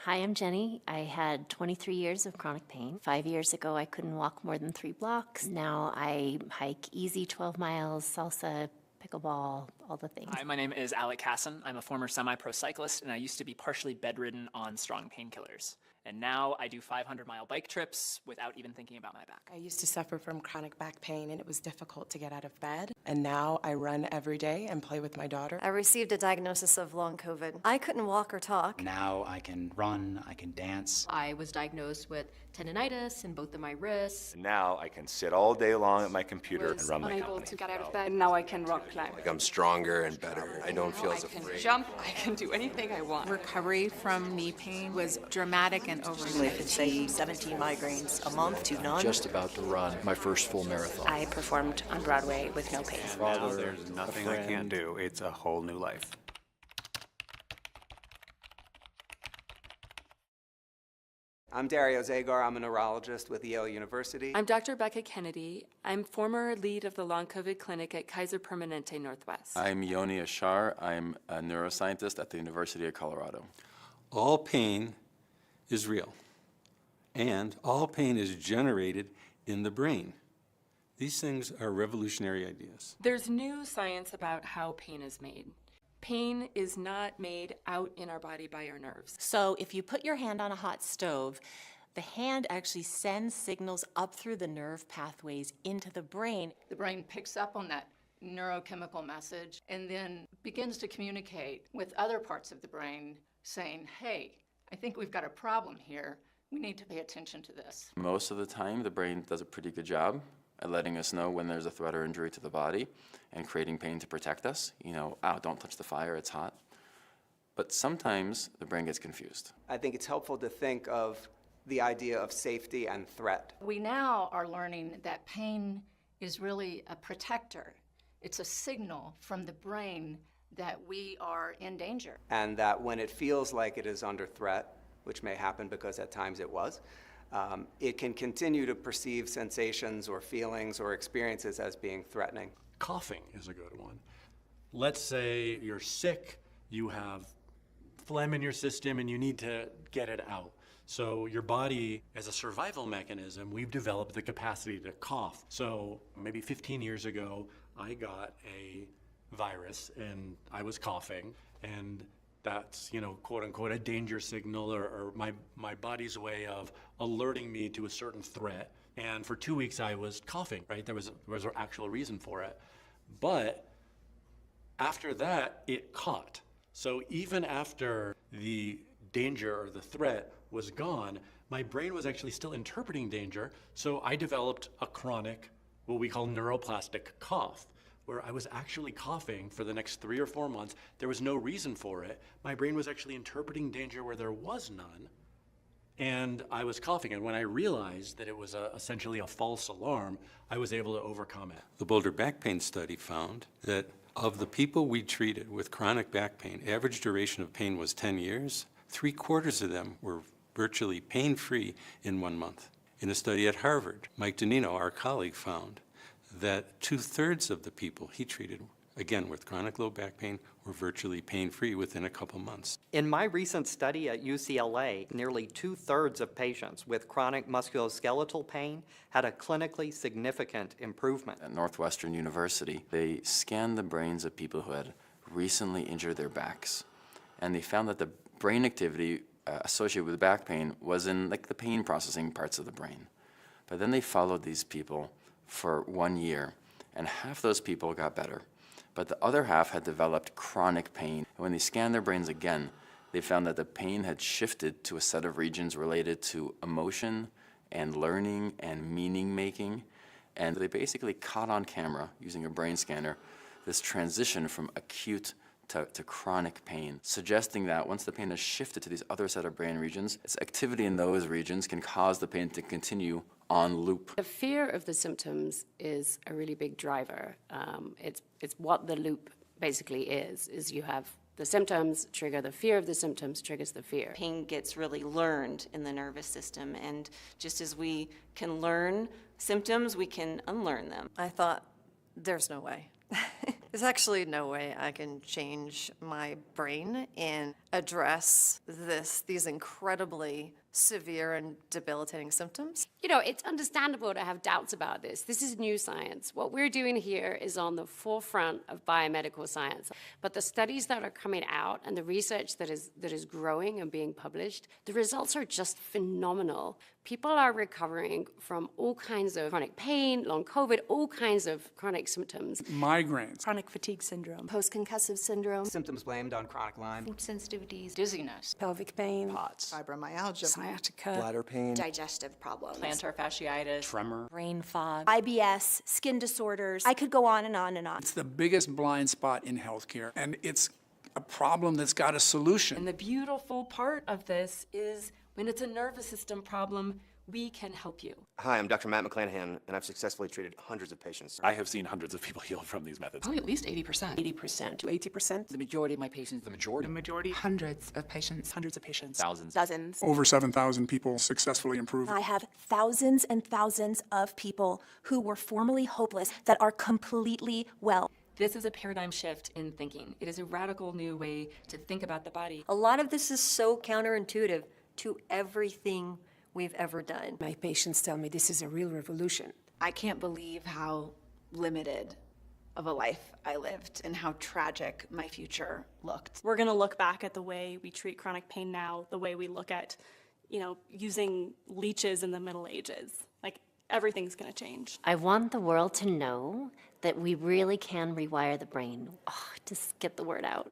Hi, I'm Jenny. I had 23 years of chronic pain. 5 years ago, I couldn't walk more than 3 blocks. Now I hike easy 12 miles, salsa, pickleball, all the things. Hi, my name is Alec Casson. I'm a former semi-pro cyclist, and I used to be partially bedridden on strong painkillers. And now I do 500-mile bike trips without even thinking about my back. I used to suffer from chronic back pain, and it was difficult to get out of bed. And now I run every day and play with my daughter. I received a diagnosis of long COVID. I couldn't walk or talk. Now I can run, I can dance. I was diagnosed with tendonitis in both of my wrists. Now I can sit all day long at my computer and run my unable company. to get out of bed, and now I can rock climb. Like I'm stronger and better. I don't feel as afraid. I can jump, I can do anything I want. Recovery from knee pain was dramatic and overnight. I could say 17 migraines a month to none. Just about to run my first full marathon. I performed on Broadway with no pain. Now there's nothing I can't do. It's a whole new life. I'm Dario Zagar. I'm a neurologist with Yale University. I'm Dr. Becca Kennedy. I'm former lead of the Long COVID Clinic at Kaiser Permanente Northwest. I'm Yoni Ashar. I'm a neuroscientist at the University of Colorado. All pain is real, and all pain is generated in the brain. These things are revolutionary ideas. There's new science about how pain is made. Pain is not made out in our body by our nerves. So if you put your hand on a hot stove, the hand actually sends signals up through the nerve pathways into the brain. The brain picks up on that neurochemical message and then begins to communicate with other parts of the brain saying, hey, I think we've got a problem here. We need to pay attention to this. Most of the time, the brain does a pretty good job at letting us know when there's a threat or injury to the body and creating pain to protect us. You know, ow, don't touch the fire, it's hot. But sometimes the brain gets confused. I think it's helpful to think of the idea of safety and threat. We now are learning that pain is really a protector. It's a signal from the brain that we are in danger. And that when it feels like it is under threat, which may happen because at times it was, it can continue to perceive sensations or feelings or experiences as being threatening. Coughing is a good one. Let's say you're sick, you have phlegm in your system and you need to get it out. So your body, as a survival mechanism, we've developed the capacity to cough. So maybe 15 years ago, I got a virus and I was coughing, and that's, you know, quote unquote, a danger signal or my body's way of alerting me to a certain threat. And for 2 weeks I was coughing, right? There was an actual reason for it. But after that, it caught. So even after the danger or the threat was gone, my brain was actually still interpreting danger. So I developed a chronic, what we call neuroplastic cough, where I was actually coughing for the next 3 or 4 months. There was no reason for it. My brain was actually interpreting danger where there was none, and I was coughing. And when I realized that it was essentially a false alarm, I was able to overcome it. The Boulder Back Pain Study found that of the people we treated with chronic back pain, average duration of pain was 10 years. 3/4 of them were virtually pain-free in 1 month. In a study at Harvard, Mike Donino, our colleague, found that 2/3 of the people he treated, again with chronic low back pain, were virtually pain-free within a couple months. In my recent study at UCLA, nearly 2/3 of patients with chronic musculoskeletal pain had a clinically significant improvement. At Northwestern University, they scanned the brains of people who had recently injured their backs, and they found that the brain activity associated with back pain was in like the pain processing parts of the brain. But then they followed these people for 1 year, and half those people got better, but the other half had developed chronic pain. And when they scanned their brains again, they found that the pain had shifted to a set of regions related to emotion and learning and meaning making, and they basically caught on camera, using a brain scanner, this transition from acute to chronic pain, suggesting that once the pain has shifted to these other set of brain regions, its activity in those regions can cause the pain to continue on loop. The fear of the symptoms is a really big driver. It's what the loop basically is you have the symptoms trigger the fear of the symptoms triggers the fear. Pain gets really learned in the nervous system, and just as we can learn symptoms, we can unlearn them. I thought, there's no way. There's actually no way I can change my brain and address these incredibly severe and debilitating symptoms. You know, it's understandable to have doubts about this. This is new science. What we're doing here is on the forefront of biomedical science. But the studies that are coming out and the research that is growing and being published, the results are just phenomenal. People are recovering from all kinds of chronic pain, long COVID, all kinds of chronic symptoms. Migraines. Chronic fatigue syndrome. Post-concussive syndrome. Symptoms blamed on chronic Lyme. Food sensitivities. Dizziness. Pelvic pain. POTS. Fibromyalgia. Sciatica. Bladder pain. Digestive problems. Plantar fasciitis. Tremor. Brain fog. IBS. Skin disorders. I could go on and on and on. It's the biggest blind spot in healthcare, and it's a problem that's got a solution. And the beautiful part of this is when it's a nervous system problem, we can help you. Hi, I'm Dr. Matt McClanahan, and I've successfully treated hundreds of patients. I have seen hundreds of people heal from these methods. Probably at least 80%. 80% to 80%. The majority of my patients. The majority. Hundreds of patients. Hundreds of patients. Thousands. Dozens. Over 7,000 people successfully improved. I have thousands and thousands of people who were formerly hopeless that are completely well. This is a paradigm shift in thinking. It is a radical new way to think about the body. A lot of this is so counterintuitive to everything we've ever done. My patients tell me this is a real revolution. I can't believe how limited of a life I lived and how tragic my future looked. We're going to look back at the way we treat chronic pain now, the way we look at, using leeches in the Middle Ages. Like, everything's going to change. I want the world to know that we really can rewire the brain. Just get the word out.